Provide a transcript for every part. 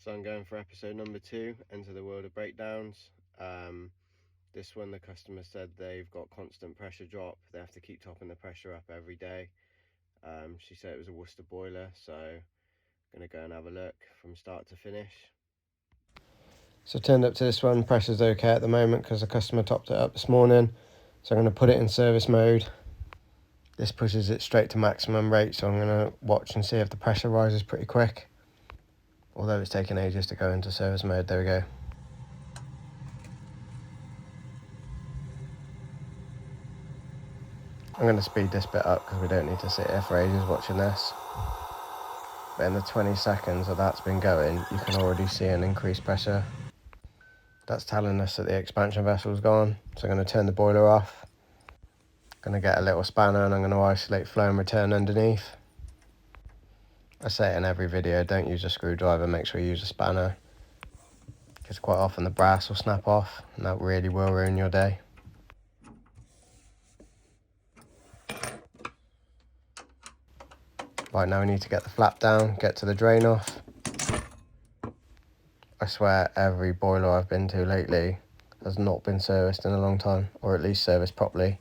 So I'm going for episode number 2, Enter the World of Breakdowns. This one the customer said they've got constant pressure drop. They have to keep topping the pressure up every day. She said it was a Worcester boiler, so I'm going to go and have a look from start to finish. So turned up to this one, pressure's okay at the moment because the customer topped it up this morning. So I'm going to put it in service mode. This pushes it straight to maximum rate, so I'm going to watch and see if the pressure rises pretty quick. Although it's taken ages to go into service mode, there we go. I'm going to speed this bit up because we don't need to sit here for ages watching this. But in the 20 seconds that that's been going, you can already see an increased pressure. That's telling us that the expansion vessel's gone. So I'm going to turn the boiler off. Going to get a little spanner and I'm going to isolate flow and return underneath. I say it in every video, don't use a screwdriver, make sure you use a spanner. Because quite often the brass will snap off and that really will ruin your day. Right, now we need to get the flap down, get to the drain off. I swear every boiler I've been to lately has not been serviced in a long time, or at least serviced properly.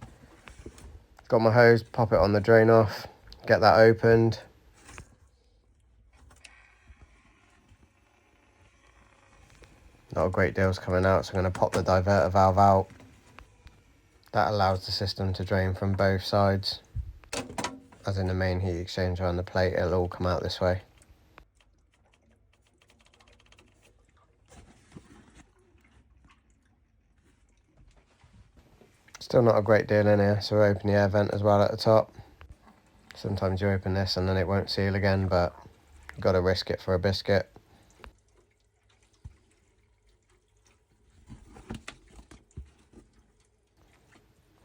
Got my hose, pop it on the drain off, get that opened. Not a great deal's coming out, so I'm going to pop the diverter valve out. That allows the system to drain from both sides. As in the main heat exchanger on the plate, it'll all come out this way. Still not a great deal in here, so we open the air vent as well at the top. Sometimes you open this and then it won't seal again, but you've got to risk it for a biscuit.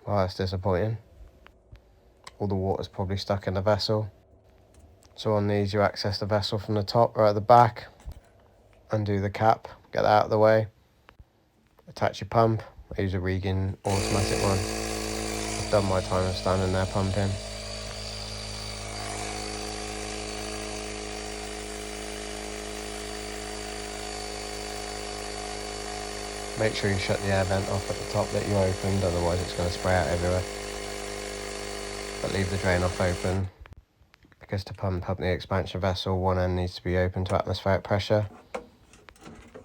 Well, that's disappointing. All the water's probably stuck in the vessel. So on these you access the vessel from the top or at the back. Undo the cap, get that out of the way. Attach your pump. I use a Regan automatic one. I've done my time of standing there pumping. Make sure you shut the air vent off at the top that you opened, otherwise it's going to spray out everywhere. But leave the drain off open, because to pump up the expansion vessel, one end needs to be open to atmospheric pressure.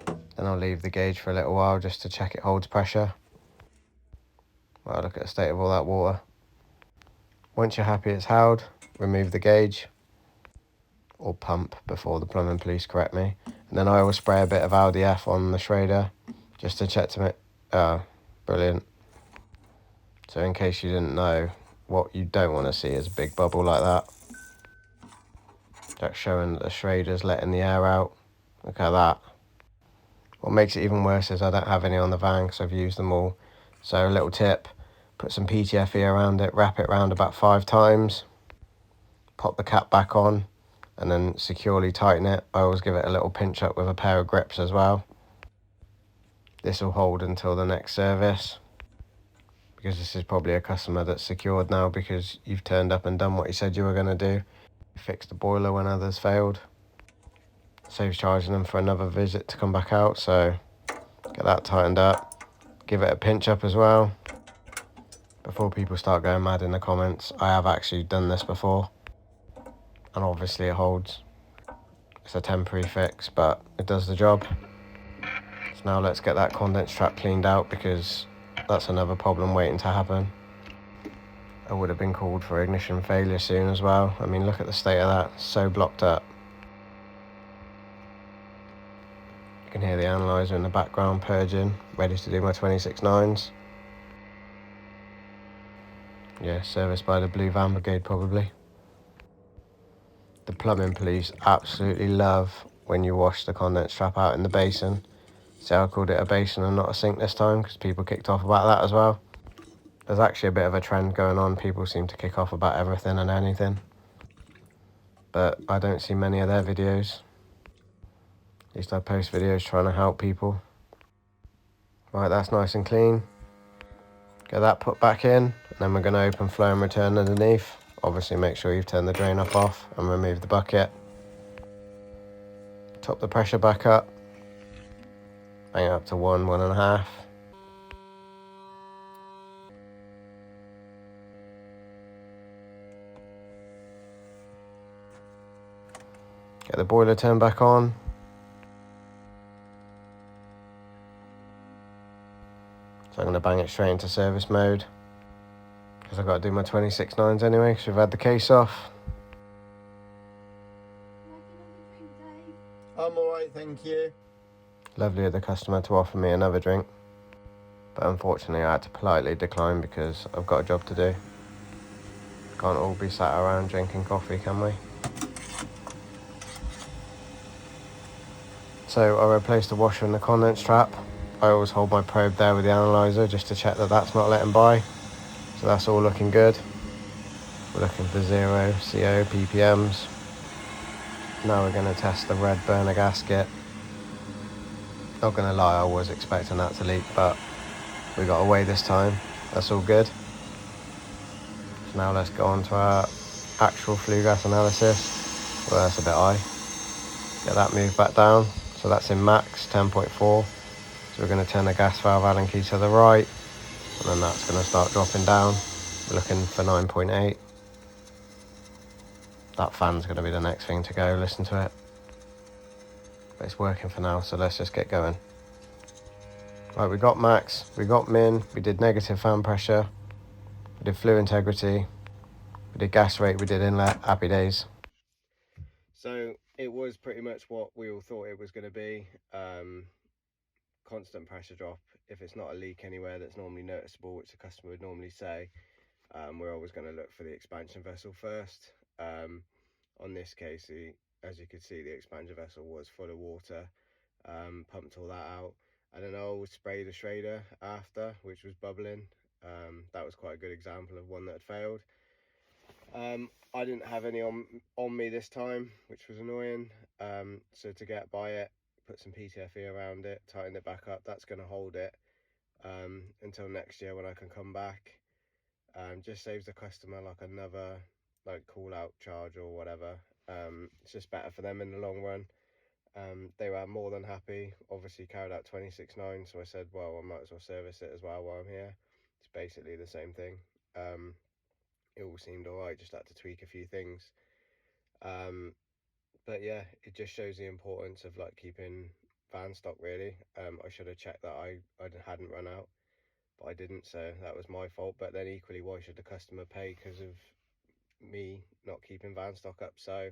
Then I'll leave the gauge for a little while just to check it holds pressure. Well, look at the state of all that water. Once you're happy it's held, remove the gauge, or pump before the plumbing police correct me. And then I will spray a bit of LDF on the Schrader, just to check to make, brilliant. So in case you didn't know, what you don't want to see is a big bubble like that. That's showing that the Schrader's letting the air out. Look at that. What makes it even worse is I don't have any on the van because I've used them all. So a little tip, put some PTFE around it, wrap it around about 5 times, pop the cap back on, and then securely tighten it. I always give it a little pinch up with a pair of grips as well. This will hold until the next service, because this is probably a customer that's secured now because you've turned up and done what you said you were going to do. You fixed the boiler when others failed. Saves charging them for another visit to come back out, so get that tightened up. Give it a pinch up as well. Before people start going mad in the comments, I have actually done this before, and obviously it holds. It's a temporary fix, but it does the job. So now let's get that condense trap cleaned out, because that's another problem waiting to happen. I would have been called for ignition failure soon as well. I mean, look at the state of that, it's so blocked up. You can hear the analyzer in the background purging, ready to do my 26.9s. Yeah, serviced by the Blue Van Brigade probably. The plumbing police absolutely love when you wash the condense trap out in the basin. So I called it a basin and not a sink this time, because people kicked off about that as well. There's actually a bit of a trend going on. People seem to kick off about everything and anything, but I don't see many of their videos. At least I post videos trying to help people. Right, that's nice and clean. Get that put back in, and then we're going to open flow and return underneath. Obviously make sure you've turned the drain off and remove the bucket. top the pressure back up, bang it up to 1.5. Get the boiler turned back on. So I'm going to bang it straight into service mode, because I've got to do my 26.9s anyway, because we've had the case off. I'm alright, thank you. Lovely of the customer to offer me another drink, but unfortunately I had to politely decline because I've got a job to do. Can't all be sat around drinking coffee, can we? So I replaced the washer and the condense trap. I always hold my probe there with the analyzer just to check that that's not letting by. So that's all looking good. We're looking for 0 CO ppms. Now we're going to test the red burner gasket. Not going to lie, I was expecting that to leak, but we got away this time. That's all good. So now let's go on to our actual flue gas analysis. Well, that's a bit high. Get that moved back down. So that's in max 10.4. So we're going to turn the gas valve Allen key to the right, and then that's going to start dropping down. We're looking for 9.8. That fan's going to be the next thing to go. Listen to it. But it's working for now, so let's just get going. Right, we got max, we got min, we did negative fan pressure, we did flue integrity, we did gas rate, we did inlet. Happy days. So it was pretty much what we all thought it was going to be. Constant pressure drop. If it's not a leak anywhere that's normally noticeable, which the customer would normally say, we're always going to look for the expansion vessel first. On this case, as you can see, the expansion vessel was full of water. Pumped all that out. And then I sprayed a Schrader after, which was bubbling. That was quite a good example of one that had failed. I didn't have any on me this time, which was annoying. So to get by it, put some PTFE around it, tighten it back up. That's going to hold it until next year when I can come back. Just saves the customer like another call out charge or whatever. It's just better for them in the long run. They were more than happy. Obviously carried out 26.9, so I said, well, I might as well service it as well while I'm here. It's basically the same thing. It all seemed alright, just had to tweak a few things. But yeah, it just shows the importance of keeping van stock really. I should have checked that I hadn't run out, but I didn't, so that was my fault. But then equally, why should the customer pay because of me not keeping van stock up? So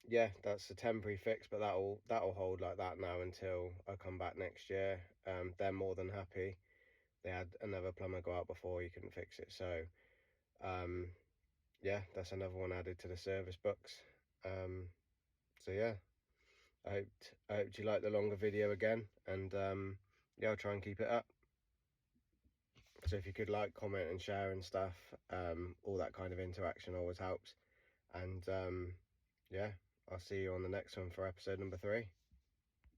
yeah, that's a temporary fix, but that'll hold like that now until I come back next year. They're more than happy. They had another plumber go out before, he couldn't fix it, so yeah, that's another one added to the service books. So yeah, I hope you like the longer video again, and yeah, I'll try and keep it up. So if you could like, comment and share and stuff, all that kind of interaction always helps. And yeah, I'll see you on the next one for episode number 3.